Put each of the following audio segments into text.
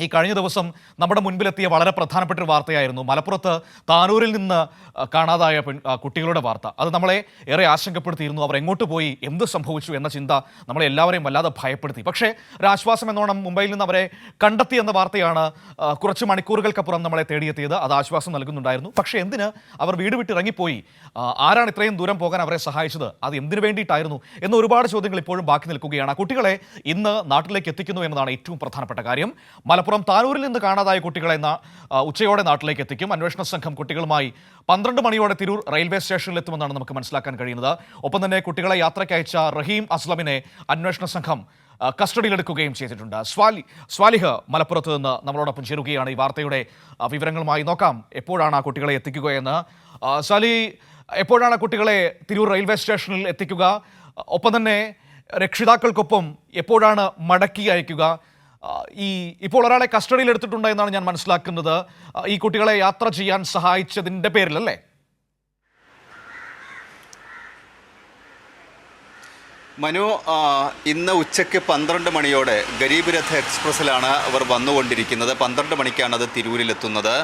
ഈ കഴിഞ്ഞ ദിവസം നമ്മുടെ മുൻപിലെത്തിയ വളരെ പ്രധാനപ്പെട്ട ഒരു വാർത്തയായിരുന്നു മലപ്പുറത്ത് താനൂരിൽ നിന്ന് കാണാതായ കുട്ടികളുടെ വാർത്ത. അത് നമ്മളെ ഏറെ ആശങ്കപ്പെടുത്തിയിരുന്നു. അവർ എങ്ങോട്ട് പോയി, എന്ത് സംഭവിച്ചു എന്ന ചിന്ത നമ്മളെ എല്ലാവരെയും വല്ലാതെ ഭയപ്പെടുത്തി. പക്ഷേ ഒരാശ്വാസം എന്നോണം മുംബൈയിൽ നിന്ന് അവരെ കണ്ടെത്തി എന്ന വാർത്തയാണ് കുറച്ച് മണിക്കൂറുകൾക്കപ്പുറം നമ്മളെ തേടിയെത്തിയത്. അത് ആശ്വാസം നൽകുന്നുണ്ടായിരുന്നു. പക്ഷേ എന്തിന് അവർ വീട് വിട്ടിറങ്ങിപ്പോയി, ആരാണ് ഇത്രയും ദൂരം പോകാൻ അവരെ സഹായിച്ചത്, അത് എന്തിനു വേണ്ടിയിട്ടായിരുന്നു എന്ന ഒരുപാട് ചോദ്യങ്ങൾ ഇപ്പോഴും ബാക്കി നിൽക്കുകയാണ്. കുട്ടികളെ ഇന്ന് നാട്ടിലേക്ക് എത്തിക്കുന്നു എന്നതാണ് ഏറ്റവും പ്രധാനപ്പെട്ട കാര്യം. മലപ്പുറം താനൂരിൽ നിന്ന് കാണാതായ കുട്ടികളെ ഉച്ചയോടെ നാട്ടിലേക്ക് എത്തിക്കും. അന്വേഷണ സംഘം കുട്ടികളുമായി 12 മണിയോടെ തിരൂർ റെയിൽവേ സ്റ്റേഷനിലെത്തുമെന്നാണ് നമുക്ക് മനസ്സിലാക്കാൻ കഴിയുന്നത്. ഒപ്പം തന്നെ കുട്ടികളെ യാത്രയ്ക്ക് അയച്ച റഹീം അസ്ലമിനെ അന്വേഷണ സംഘം കസ്റ്റഡിയിലെടുക്കുകയും ചെയ്തിട്ടുണ്ട്. സ്വാലിഹ് മലപ്പുറത്ത് നിന്ന് നമ്മളോടൊപ്പം ചേരുകയാണ്. ഈ വാർത്തയുടെ വിവരങ്ങളുമായി നോക്കാം എപ്പോഴാണ് ആ കുട്ടികളെ എത്തിക്കുകയെന്ന്. സ്വാലി, എപ്പോഴാണ് കുട്ടികളെ തിരൂർ റെയിൽവേ സ്റ്റേഷനിൽ എത്തിക്കുക? ഒപ്പം തന്നെ രക്ഷിതാക്കൾക്കൊപ്പം എപ്പോഴാണ് മടക്കി അയക്കുക? ഇപ്പോൾ ഒരാളെ കസ്റ്റഡിയിൽ എടുത്തിട്ടുണ്ട് എന്നാണ് ഞാൻ മനസ്സിലാക്കുന്നത്. ഈ കുട്ടികളെ യാത്ര ചെയ്യാൻ സഹായിച്ചതിൻ്റെ പേരിലല്ലേ? മനു, ഇന്ന് ഉച്ചയ്ക്ക് 12 മണിയോടെ ഗരീബ് രഥ് എക്സ്പ്രസ്സിലാണ് അവർ വന്നുകൊണ്ടിരിക്കുന്നത്. 12 മണിക്കാണ് അത് തിരൂരിലെത്തുന്നത്.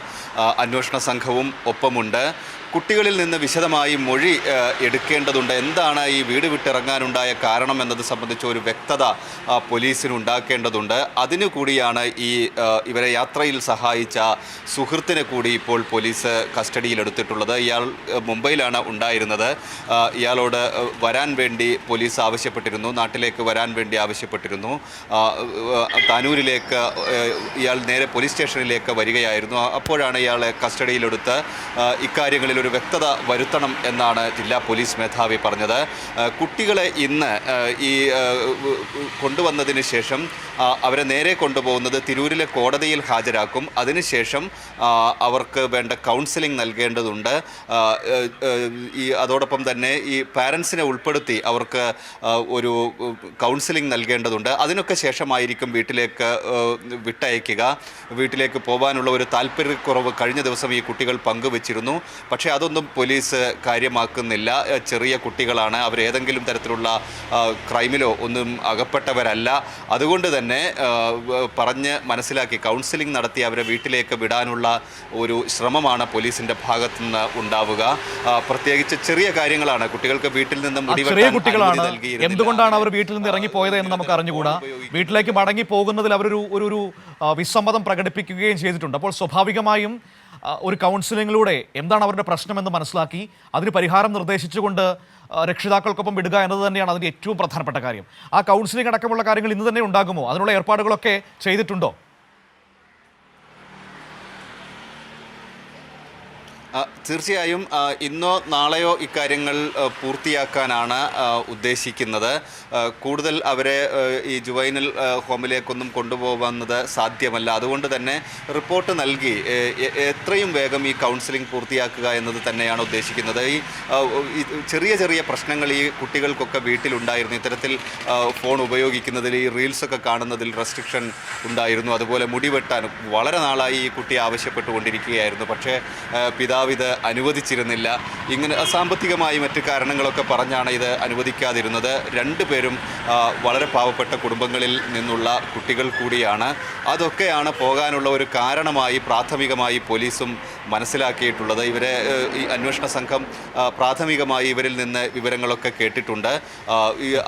അന്വേഷണ സംഘവും ഒപ്പമുണ്ട്. കുട്ടികളിൽ നിന്ന് വിശദമായി മൊഴി എടുക്കേണ്ടതുണ്ട്. എന്താണ് ഈ വീട് വിട്ടിറങ്ങാനുണ്ടായ കാരണം എന്നത് സംബന്ധിച്ച ഒരു വ്യക്തത പോലീസിനുണ്ടാക്കേണ്ടതുണ്ട്. അതിനു കൂടിയാണ് ഇവരെ യാത്രയിൽ സഹായിച്ച സുഹൃത്തിനെ കൂടി ഇപ്പോൾ പോലീസ് കസ്റ്റഡിയിലെടുത്തിട്ടുള്ളത്. ഇയാൾ മുംബൈയിലാണ് ഉണ്ടായിരുന്നത്. ഇയാളോട് വരാൻ വേണ്ടി പോലീസ് ആവശ്യപ്പെട്ടിരുന്നു, നാട്ടിലേക്ക് വരാൻ വേണ്ടി ആവശ്യപ്പെട്ടിരുന്നു. താനൂരിലേക്ക് ഇയാൾ നേരെ പോലീസ് സ്റ്റേഷനിലേക്ക് വരികയായിരുന്നു. അപ്പോഴാണ് ഇയാളെ കസ്റ്റഡിയിലെടുത്ത് ഇക്കാര്യങ്ങളിൽ ഒരു വ്യക്തത വരുത്തണം എന്നാണ് ജില്ലാ പോലീസ് മേധാവി പറഞ്ഞത്. കുട്ടികളെ ഇന്ന് കൊണ്ടുവന്നതിന് ശേഷം അവരെ നേരെ കൊണ്ടുപോകുന്നത് തിരൂരിലെ കോടതിയിൽ ഹാജരാക്കും. അതിനുശേഷം അവർക്ക് വേണ്ട കൗൺസിലിംഗ് നൽകേണ്ടതുണ്ട്. അതോടൊപ്പം തന്നെ ഈ പാരൻസിനെ ഉൾപ്പെടുത്തി അവർക്ക് ഒരു കൗൺസിലിംഗ് നൽകേണ്ടതുണ്ട്. അതിനൊക്കെ ശേഷമായിരിക്കും വീട്ടിലേക്ക് വിട്ടയക്കുക. വീട്ടിലേക്ക് പോകാനുള്ള ഒരു താല്പര്യക്കുറവ് കഴിഞ്ഞ ദിവസം ഈ കുട്ടികൾ പങ്കുവച്ചിരുന്നു. പക്ഷേ അതൊന്നും പോലീസ് കാര്യമാക്കുന്നില്ല. ചെറിയ കുട്ടികളാണ്, അവരേതെങ്കിലും തരത്തിലുള്ള ക്രൈമിലോ ഒന്നും അകപ്പെട്ടവരല്ല. അതുകൊണ്ട് തന്നെ പറഞ്ഞ് മനസ്സിലാക്കി കൗൺസിലിംഗ് നടത്തി അവരെ വീട്ടിലേക്ക് വിടാനുള്ള ഒരു ശ്രമമാണ് പോലീസിൻ്റെ ഭാഗത്തുനിന്ന് ഉണ്ടാവുക. പ്രത്യേകിച്ച് ചെറിയ കാര്യങ്ങളാണ്. കുട്ടികൾക്ക് വീട്ടിൽ നിന്ന് എന്തുകൊണ്ടാണ് അവർ വീട്ടിൽ നിന്ന് ഇറങ്ങിപ്പോയത് എന്ന് നമുക്ക് അറിഞ്ഞുകൂടാ. വീട്ടിലേക്ക് മടങ്ങി പോകുന്നതിൽ അവരൊരു വിസമ്മതം പ്രകടിപ്പിക്കുകയും ചെയ്തിട്ടുണ്ട്. അപ്പോൾ സ്വാഭാവികമായും ഒരു കൗൺസിലിങ്ങിലൂടെ എന്താണ് അവരുടെ പ്രശ്നമെന്ന് മനസ്സിലാക്കി അതിന് പരിഹാരം നിർദ്ദേശിച്ചുകൊണ്ട് രക്ഷിതാക്കൾക്കൊപ്പം വിടുക എന്നത് തന്നെയാണ് അതിൻ്റെ ഏറ്റവും പ്രധാനപ്പെട്ട കാര്യം. ആ കൗൺസിലിംഗ് അടക്കമുള്ള കാര്യങ്ങൾ ഇന്ന് തന്നെ ഉണ്ടാകുമോ? അതിനുള്ള ഏർപ്പാടുകളൊക്കെ ചെയ്തിട്ടുണ്ടോ? തീർച്ചയായും ഇന്നോ നാളെയോ ഇക്കാര്യങ്ങൾ പൂർത്തിയാക്കാനാണ് ഉദ്ദേശിക്കുന്നത്. കൂടുതൽ അവരെ ഈ ജുവൈനൽ ഹോമിലേക്കൊന്നും കൊണ്ടുപോകുന്നത് സാധ്യമല്ല. അതുകൊണ്ട് തന്നെ റിപ്പോർട്ട് നൽകി എത്രയും വേഗം ഈ കൗൺസിലിംഗ് പൂർത്തിയാക്കുക എന്നത് തന്നെയാണ് ഉദ്ദേശിക്കുന്നത്. ഈ ചെറിയ ചെറിയ പ്രശ്നങ്ങൾ ഈ കുട്ടികൾക്കൊക്കെ വീട്ടിലുണ്ടായിരുന്നു. ഇത്തരത്തിൽ ഫോൺ ഉപയോഗിക്കുന്നതിൽ, ഈ റീൽസൊക്കെ കാണുന്നതിൽ റെസ്ട്രിക്ഷൻ ഉണ്ടായിരുന്നു. അതുപോലെ മുടി വെട്ടാൻ വളരെ നാളായി ഈ കുട്ടി ആവശ്യപ്പെട്ടുകൊണ്ടിരിക്കുകയായിരുന്നു. പക്ഷേ പിതാവ് ഇത് അനുവദിച്ചിരുന്നില്ല. ഇങ്ങനെ സാമ്പത്തികമായി മറ്റ് കാരണങ്ങളൊക്കെ പറഞ്ഞാണ് ഇത് അനുവദിക്കാതിരുന്നത്. രണ്ടുപേരും വളരെ പാവപ്പെട്ട കുടുംബങ്ങളിൽ നിന്നുള്ള കുട്ടികൾ കൂടിയാണ്. അതൊക്കെയാണ് പോകാനുള്ള ഒരു കാരണമായി പ്രാഥമികമായി പോലീസും മനസ്സിലാക്കിയിട്ടുള്ളത്. ഇവരെ ഈ അന്വേഷണ സംഘം പ്രാഥമികമായി ഇവരിൽ നിന്ന് വിവരങ്ങളൊക്കെ കേട്ടിട്ടുണ്ട്.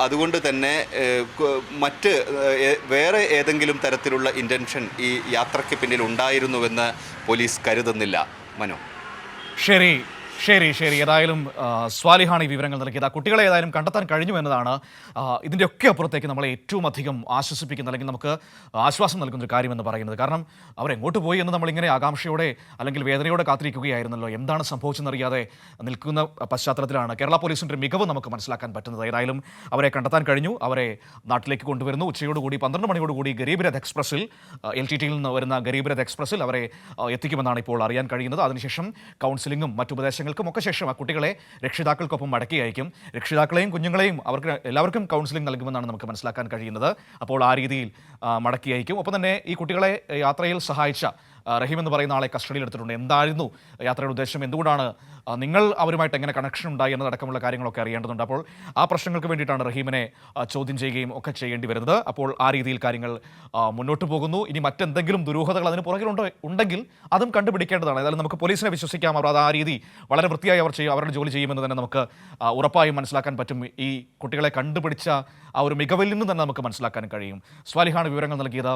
അതുകൊണ്ട് തന്നെ വേറെ ഏതെങ്കിലും തരത്തിലുള്ള ഇൻറ്റൻഷൻ ഈ യാത്രയ്ക്ക് പിന്നിൽ ഉണ്ടായിരുന്നുവെന്ന് പോലീസ് കരുതുന്നില്ല. മനോ, ശരി. ഏതായാലും സ്വാലിഹാണ് ഈ വിവരങ്ങൾ നൽകിയത്. ആ കുട്ടികളെ ഏതായാലും കണ്ടെത്താൻ കഴിഞ്ഞു എന്നതാണ് ഇതിൻ്റെയൊക്കെ അപ്പുറത്തേക്ക് നമ്മളെ ഏറ്റവും അധികം ആശ്വസിപ്പിക്കുന്ന, അല്ലെങ്കിൽ നമുക്ക് ആശ്വാസം നൽകുന്നൊരു കാര്യമെന്ന് പറയുന്നത്. കാരണം അവരെങ്ങോട്ട് പോയി എന്ന് നമ്മളിങ്ങനെ ആകാംക്ഷയോടെ അല്ലെങ്കിൽ വേദനയോടെ കാത്തിരിക്കുകയായിരുന്നല്ലോ. എന്താണ് സംഭവിച്ചെന്നറിയാതെ നിൽക്കുന്ന പശ്ചാത്തലത്തിലാണ് കേരള പോലീസിൻ്റെ ഒരു മികവ് നമുക്ക് മനസ്സിലാക്കാൻ പറ്റുന്നത്. ഏതായാലും അവരെ കണ്ടെത്താൻ കഴിഞ്ഞു. അവരെ നാട്ടിലേക്ക് കൊണ്ടുവരുന്നു. ഉച്ചയോടുകൂടി 12 മണിയോടുകൂടി ഗരീബ് രഥ് എക്സ്പ്രസ്സിൽ, LTTയിൽ നിന്ന് വരുന്ന ഗരീബ് രഥ് എക്സ്പ്രസ്സിൽ അവരെ എത്തിക്കുമെന്നാണ് ഇപ്പോൾ അറിയാൻ കഴിയുന്നത്. അതിനുശേഷം കൗൺസിലിങ്ങും മറ്റു ഉപദേശങ്ങൾക്കും ഒക്കെ ശേഷം ആ കുട്ടികളെ രക്ഷിതാക്കൾക്കൊപ്പം മടക്കി അയക്കും. രക്ഷിതാക്കളെയും കുഞ്ഞുങ്ങളെയും അവർക്ക് എല്ലാവർക്കും കൗൺസിലിംഗ് നൽകുമെന്നാണ് നമുക്ക് മനസ്സിലാക്കാൻ കഴിയുന്നത്. അപ്പോൾ ആ രീതിയിൽ മടക്കി അയക്കും. ഒപ്പം തന്നെ ഈ കുട്ടികളെ യാത്രയിൽ സഹായിച്ച റഹീം എന്ന് പറയുന്ന ആളെ കസ്റ്റഡിയിൽ എടുത്തിട്ടുണ്ട്. എന്തായിരുന്നു യാത്രയുടെ ഉദ്ദേശം, എന്തുകൊണ്ടാണ് നിങ്ങൾ അവരുമായിട്ട് എങ്ങനെ കണക്ഷൻ ഉണ്ടായി എന്നതടക്കമുള്ള കാര്യങ്ങളൊക്കെ അറിയേണ്ടതുണ്ട്. അപ്പോൾ ആ പ്രശ്നങ്ങൾക്ക് വേണ്ടിയിട്ടാണ് റഹീമിനെ ചോദ്യം ചെയ്യുകയും ഒക്കെ ചെയ്യേണ്ടി വരുന്നത്. അപ്പോൾ ആ രീതിയിൽ കാര്യങ്ങൾ മുന്നോട്ട് പോകുന്നു. ഇനി മറ്റെന്തെങ്കിലും ദുരൂഹതകൾ അതിന് പുറകിലുണ്ടോ ഉണ്ടെങ്കിൽ അതും കണ്ടുപിടിക്കേണ്ടതാണ്. ഏതായാലും നമുക്ക് പോലീസിനെ വിശ്വസിക്കാം. അവർ അത് ആ രീതി വളരെ വൃത്തിയായി അവർ ചെയ്യും, അവരുടെ ജോലി ചെയ്യുമെന്ന് തന്നെ നമുക്ക് ഉറപ്പായും മനസ്സിലാക്കാൻ പറ്റും. ഈ കുട്ടികളെ കണ്ടുപിടിച്ച ആ ഒരു മികവിൽ നിന്ന് തന്നെ നമുക്ക് മനസ്സിലാക്കാൻ കഴിയും. സ്വാലിഹാണ് വിവരങ്ങൾ നൽകിയത്.